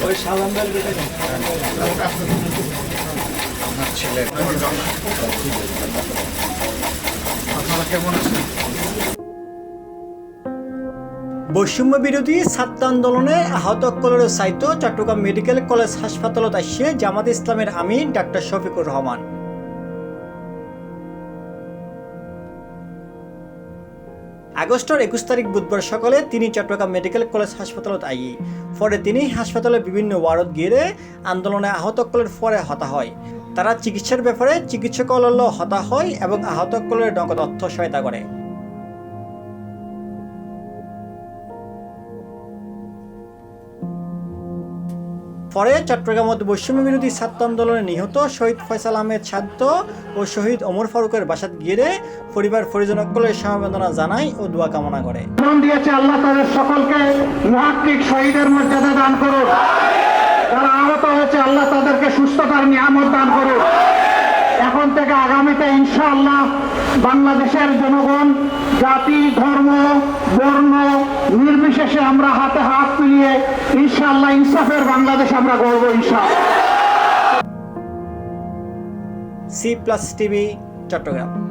ওই সালামদার বেটা আমার ছেলে। আপনারা কেমন আছেন? বৈষম্য বিরোধী ছাত্র আন্দোলনে আহত কলের সাইতো চট্টগ্রাম মেডিকেল কলেজ হাসপাতালত আসছে জামাত ইসলামের আমির ডাক্তার শফিকুর রহমান। আগস্টের 21 তারিখ বুধবার সকালে তিনি চট্টগ্রাম মেডিকেল কলেজ হাসপাতালত আই। পরে তিনি হাসপাতালের বিভিন্ন ওয়ার্ডত গিয়ে আন্দোলনে আহত কলের পরে হতা হয়। তারা চিকিৎসার ব্যাপারে চিকিৎসক হতা হয় এবং আহত কলের নগদ অর্থ সহায়তা করে। পরে চট্টগ্রামত বৈষম্য বিরোধী ছাত্র আন্দোলনে নিহত শহীদ ফয়সাল আহমেদ সাদ্দ ও শহীদ ওমর ফারুকের বাসাত গিয়ে পরিবার পরিজনসকলের সমবেদনা জানায় ও দোয়া কামনা করে। দিয়েছে আল্লাহ তাদের সকলকে মুহাক্কিক শহীদের মর্যাদা দান করুন। যারা আহত হয়েছে আল্লাহ তাদেরকে সুস্থতার নিয়ামত দান করুন। এখন থেকে আগামীতে ইনশাআল্লাহ বাংলাদেশের জনগণ জাতি ধর্ম বর্ণ নির্বিশেষে আমরা হাতে হাত মিলিয়ে ইনশাআল্লাহ ইনসাফের বাংলাদেশ আমরা গড়ব ইনশাআল্লাহ। C+ TV Chittagong.